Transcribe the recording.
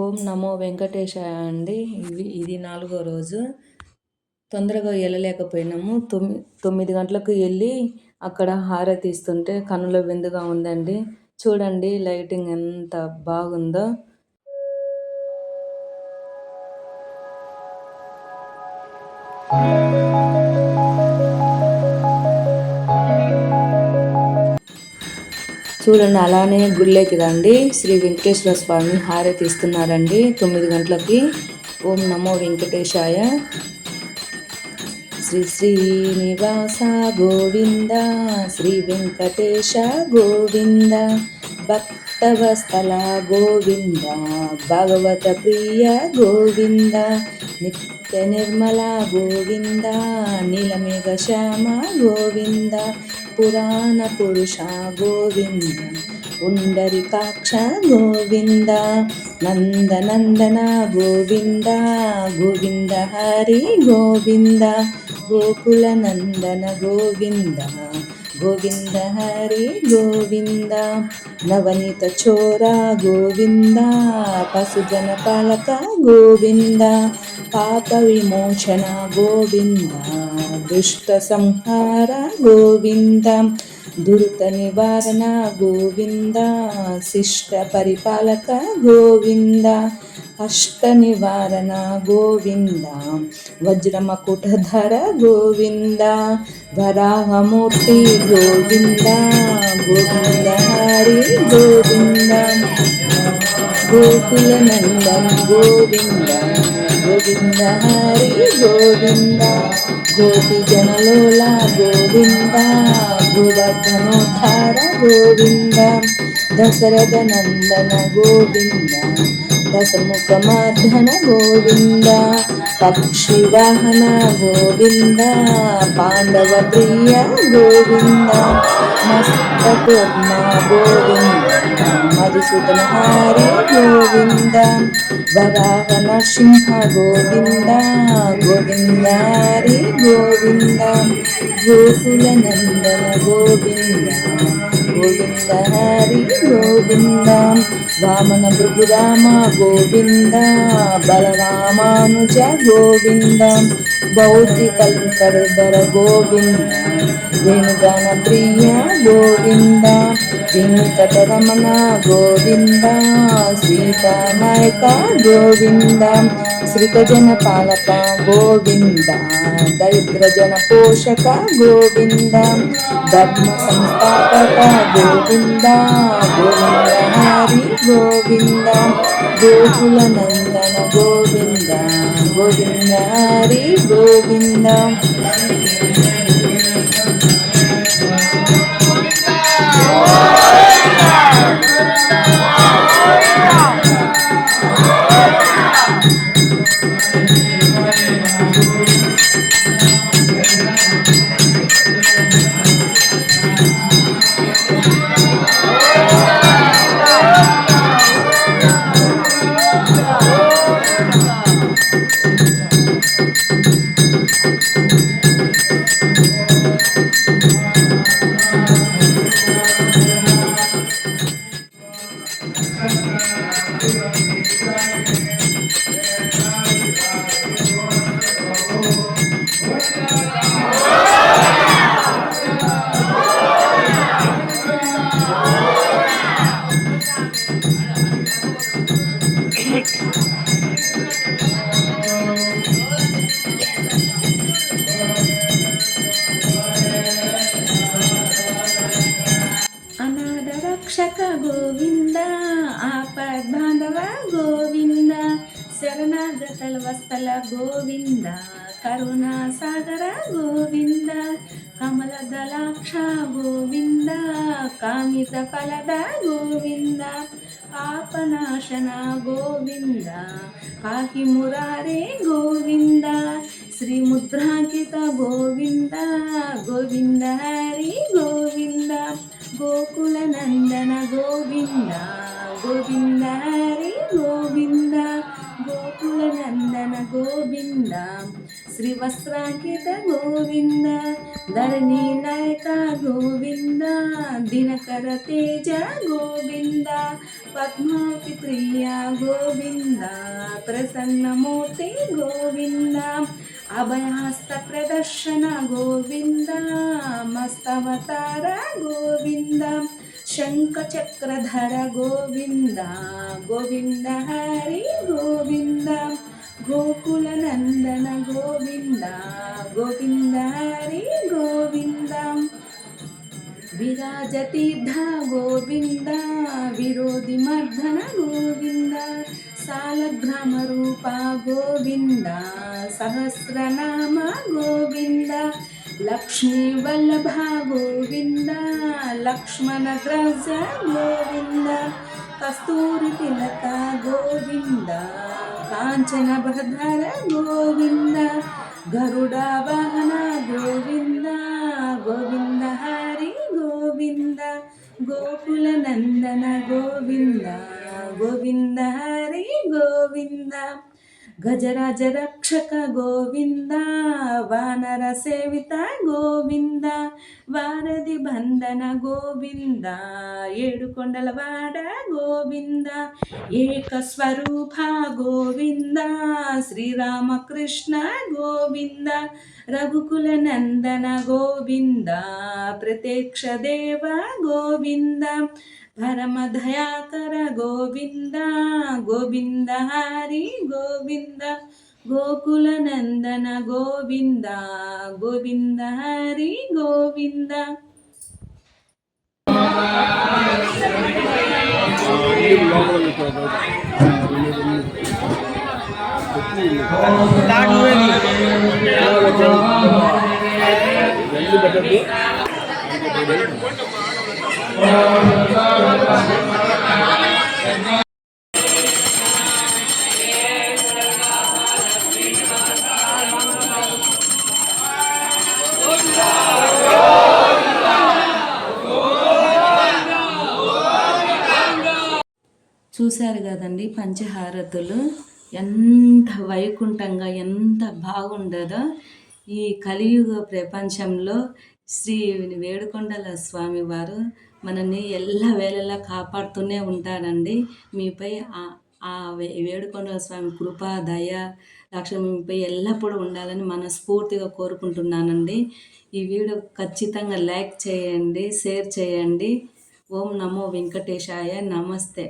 ఓం నమో వెంకటేశాయ అండి. ఇది 4వ రోజు. తొందరగా వెళ్ళలేకపోయినాము. 9 గంటలకు వెళ్ళి అక్కడ హారతి ఇస్తుంటే కనుల విందుగా ఉందండి. చూడండి లైటింగ్ ఎంత బాగుందో. చూడండి అలానే గుళ్ళకి రండి. శ్రీ వెంకటేశ్వర స్వామి హారతి ఇస్తున్నారండి 9 గంటలకి. ఓం నమో వెంకటేశాయ. శ్రీ శ్రీనివాస గోవింద, శ్రీ వెంకటేశ గోవింద, భక్తవస్థల గోవింద, భగవత ప్రియ గోవింద, నిత్య నిర్మల గోవింద, నీలమేఘ శ్యామ గోవింద, పురాణ పురుష గోవింద, పుండరీకాక్ష గోవింద, నందనందన గోవింద, గోవింద హరి గోవింద, గోకుల నందన గోవింద, గోవింద హరి గోవింద, నవనీత చోర గోవింద, పశుజన పాలక గోవింద, పాప విమోచన గోవింద, దుష్ట సంహార గోవింద, దురిత నివారణ గోవింద, శిష్ట పరిపాలక గోవింద, అష్ట నివారణ గోవింద, వజ్రమకుటధర గోవింద, వరాహమూర్తి గోవింద, గోవింద హరి గోవింద, గోకుల నందన గోవింద, గోవింద హరి గోవింద, గోపి జనలోల గోవింద, గోవర్ధనోద్ధార గోవింద, దశరథ నందన గోవింద, దశముఖమర్ధన గోవింద, పక్షి వాహన గోవింద, పాండవ ప్రియ గోవింద, మస్తకూర్మ గోవింద, మధుసూదన హరి గోవింద, వరాహ నరసింహ గోవింద, గోవింద హరి గోవింద, గోకుల నందన గోవింద, గోవింద హరి గోవింద, వామన భృగురామ గోవింద, బలరామానుజ గోవింద, భౌతికల్కరధర గోవింద, వేణుగాన ప్రియ గోవింద, వెంకటరమణ గోవింద, సీతానాయక గోవింద, శ్రీకజన పాలక గోవింద, దరిద్రజన పోషక గోవింద, ధర్మ సంస్థాపక గోవింద, గోవింద హరి గోవింద, గోకుల నందన గోవింద, గోవింద హరి గోవింద. అనాథ రక్షక గోవింద, ఆపద్ బాంధవ గోవింద, శరణాగతల వస్తల గోవింద, కరుణా సాగర గోవింద, కమల దళాక్ష గోవింద, కామిత ఫలద గోవింద, పాపనాశన గోవింద, పాహి మురారే గోవింద, శ్రీ ముద్రాంకిత గోవింద, గోవింద హరి గోవింద, గోకుల నందన గోవింద, గోవింద హరి గోవింద, గోకుల నందన గోవింద, శ్రీ వస్త్రాంకిత గోవింద ధరణి నాయక గోవింద దినకర తేజ గోవింద పద్మావతి ప్రియ గోవింద ప్రసన్నమూర్తి గోవింద అభయహస్త ప్రదర్శన గోవింద మస్తవతార గోవింద శంఖ చక్రధర గోవింద గోవింద హరి గోవింద గోకుల నందన గోవింద గోవింద హరి గోవింద విరాజతీర్థ గోవింద విరోధి మర్దన గోవింద సాలగ్రామ రూప గోవింద సహస్రనామ గోవింద లక్ష్మీ వల్లభ గోవింద లక్ష్మణగ్రజ గోవింద కస్తూరి తిలక గోవింద కాంచన భద్ర గోవింద గరుడ వాహన గోవింద గోవింద హరి గోవింద గోకుల నందన గోవింద గోవింద హరి గోవింద గజరాజ రక్షక గోవింద వానర సేవిత గోవింద వారధి బంధన గోవింద ఏడుకొండల వాడ గోవింద ఏకస్వరూప గోవింద శ్రీరామకృష్ణ గోవింద రఘుకుల నందన గోవింద ప్రత్యక్ష దేవ గోవింద పరమదయాకర గోవింద గోవింద హరి గోవింద గోకుల నందన గోవింద గోవింద హరి గోవింద చూశారు కదండి పంచహారతులు ఎంత వైకుంఠంగా ఎంత బాగుండదో. ఈ కలియుగ ప్రపంచంలో శ్రీ వేడుకొండల స్వామి వారు మనల్ని ఎల్లవేళలా కాపాడుతూనే ఉంటారండి. మీపై ఆ వేడుకొండల స్వామి కృప దయ లక్ష్మి మీపై ఎల్లప్పుడూ ఉండాలని మనస్ఫూర్తిగా కోరుకుంటున్నానండి. ఈ వీడియో ఖచ్చితంగా లైక్ చేయండి, షేర్ చేయండి. ఓం నమో వెంకటేశాయ. నమస్తే.